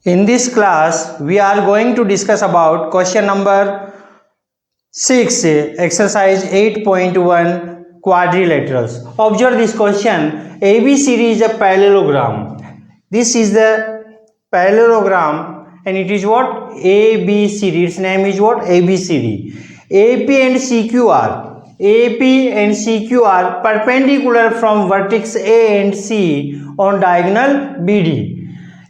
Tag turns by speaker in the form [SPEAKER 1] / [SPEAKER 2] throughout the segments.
[SPEAKER 1] In this class, we are going to discuss about question number 6, exercise 8.1, quadrilaterals. Observe this question. ABCD is a parallelogram. This is the parallelogram and it is what? ABCD. Its name is what? ABCD. AP and CQ are perpendicular from vertex A and C on diagonal BD.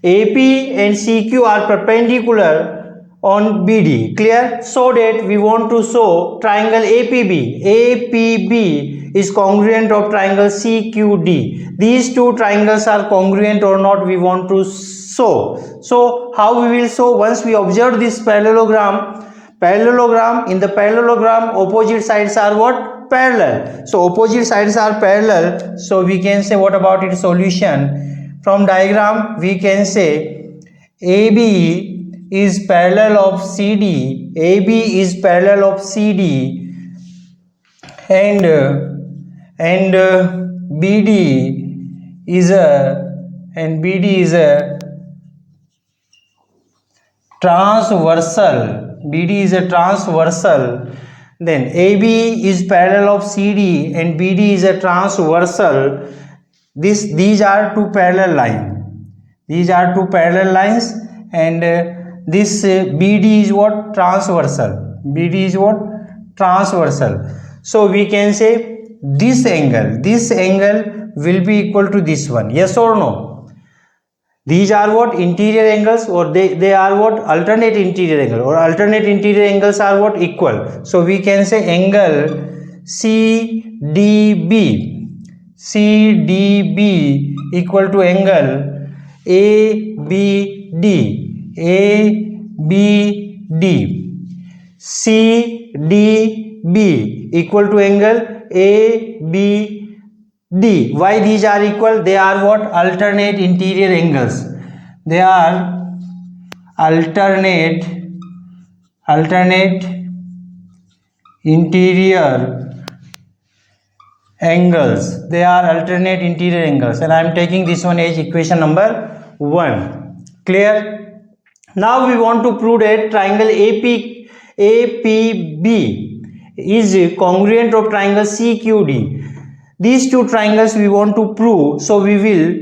[SPEAKER 1] AP and CQ are perpendicular on BD. Clear? So that we want to show triangle APB. APB is congruent of triangle CQD. These two triangles are congruent or not, we want to show. So how we will show? Once we observe this parallelogram, in the parallelogram opposite sides are what? Parallel. So opposite sides are parallel. So we can say, what about its solution? From diagram we can say AB is parallel of CD. AB is parallel of CD and BD is a transversal. BD is a transversal. Then AB is parallel of CD and BD is a transversal. These are two parallel lines. These are two parallel lines, and this BD is what? Transversal. BD is what? Transversal. So we can say this angle will be equal to this one. Yes or no? These are what? Interior angles, or they are what? Alternate interior angle, or alternate interior angles are what? Equal. So we can say angle CDB equal to angle ABD. CDB equal to angle ABD. Why these are equal? They are what? Alternate interior angles. They are alternate interior angles. They are alternate interior angles, and I am taking this one as equation number 1. Clear? Now we want to prove that triangle APB is congruent of triangle CQD. These two triangles we want to prove, so we will,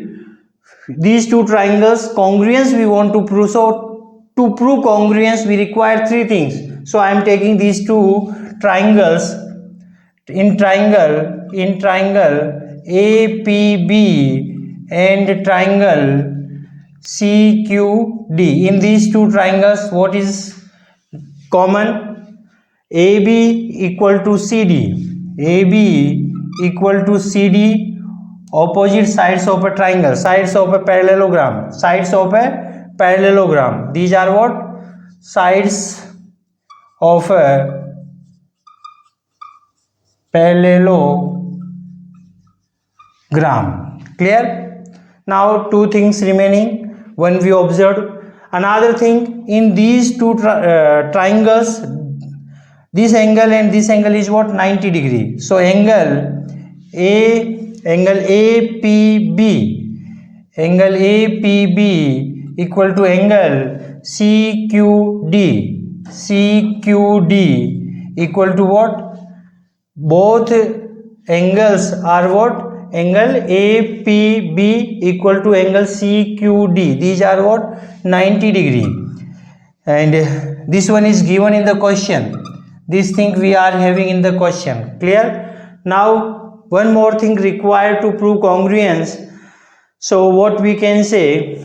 [SPEAKER 1] these two triangles congruence we want to prove. So to prove congruence we require three things. So I am taking these two triangles in triangle APB and triangle CQD. In these two triangles, what is common? AB equal to CD. AB equal to CD, opposite sides of a triangle, sides of a parallelogram. These are what? Sides of a parallelogram. Clear? Now two things remaining. One we observed. Another thing, in these two triangles, this angle and this angle is what? 90 degree. So angle APB equal to angle CQD equal to what? Both angles are what? Angle APB equal to angle CQD. These are what? 90 degree. And this one is given in the question. This thing we are having in the question. Clear? Now one more thing required to prove congruence. So what we can say?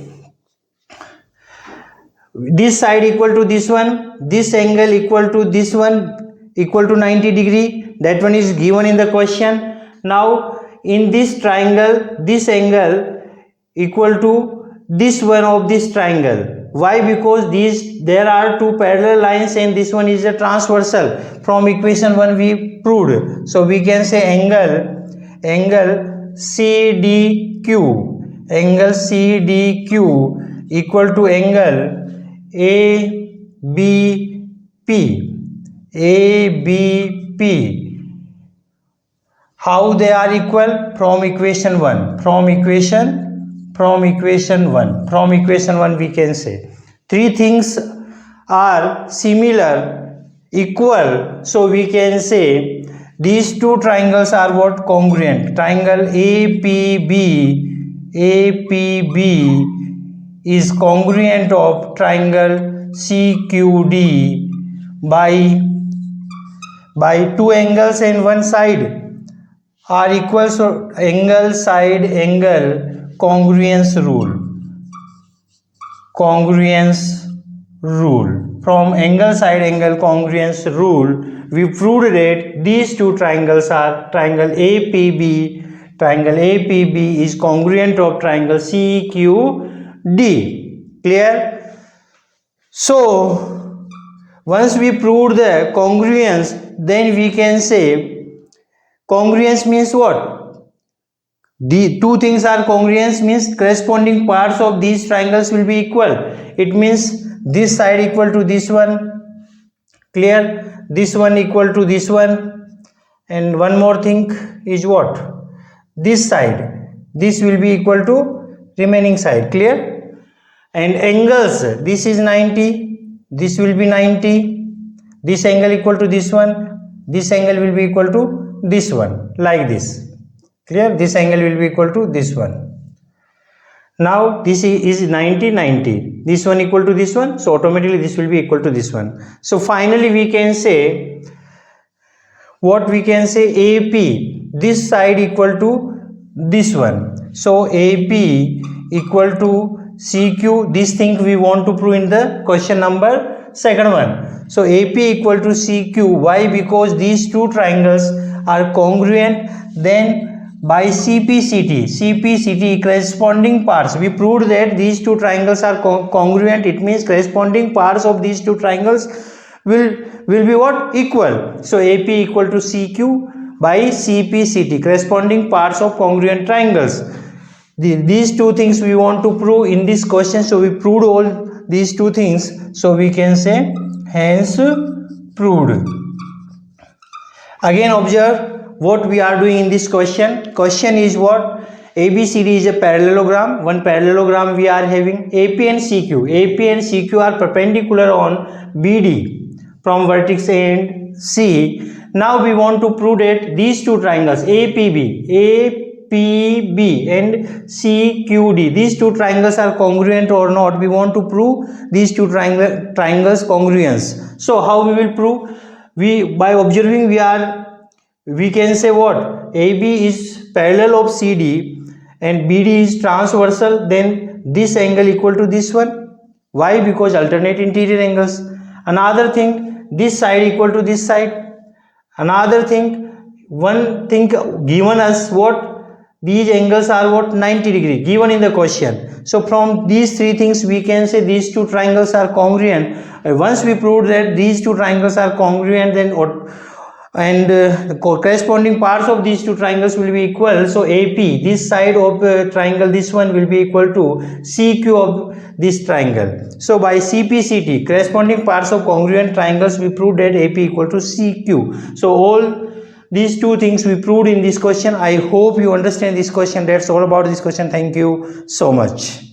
[SPEAKER 1] This side equal to this one. This angle equal to this one equal to 90 degree. That one is given in the question. Now in this triangle, this angle equal to this one of this triangle. Why? Because there are two parallel lines and this one is a transversal. From equation 1 we proved. So we can say angle CDQ equal to angle ABP. How they are equal? From equation 1 we can say three things are similar, equal, so we can say these two triangles are what? Congruent. Triangle APB is congruent of triangle CQD by two angles and one side are equal, so angle side angle congruence rule. From angle side angle congruence rule, we proved that these two triangles are triangle APB is congruent of triangle CQD. Clear? So once we proved the congruence, then we can say congruence means what? The two things are congruence means corresponding parts of these triangles will be equal. It means this side equal to this one. Clear? This one equal to this one. And one more thing is what? This side. This will be equal to remaining side. Clear? And angles. This is 90. This will be 90. This angle equal to this one. This angle will be equal to this one, like this. Clear? This angle will be equal to this one. Now this is 90. This one equal to this one, so automatically this will be equal to this one. So finally we can say what? We can say AP, this side equal to this one. So AP equal to CQ. This thing we want to prove in the question number second one. So AP equal to CQ. Why? Because these two triangles are congruent. Then by CPCT corresponding parts, we proved that these two triangles are congruent. It means corresponding parts of these two triangles will be what? Equal. So AP equal to CQ by CPCT, corresponding parts of congruent triangles. These two things we want to prove in this question, so we proved all these two things, so we can say hence proved. Again observe what we are doing in this question. Question is what? ABCD is a parallelogram. One parallelogram we are having. AP and CQ are perpendicular on BD from vertex A and C. Now we want to prove that these two triangles APB and CQD, these two triangles are congruent or not. We want to prove these two triangles congruence. So how we will prove? By observing we can say what? AB is parallel of CD and BD is transversal, then this angle equal to this one. Why? Because alternate interior angles. Another thing, this side equal to this side. Another thing, one thing given us what? These angles are what? 90 degree given in the question. So from these three things we can say these two triangles are congruent. Once we proved that these two triangles are congruent, then the corresponding parts of these two triangles will be equal. So AP, this side of the triangle, this one will be equal to CQ of this triangle. So by CPCT, corresponding parts of congruent triangles, we proved that AP equal to CQ. So all these two things we proved in this question. I hope you understand this question. That's all about this question. Thank you so much.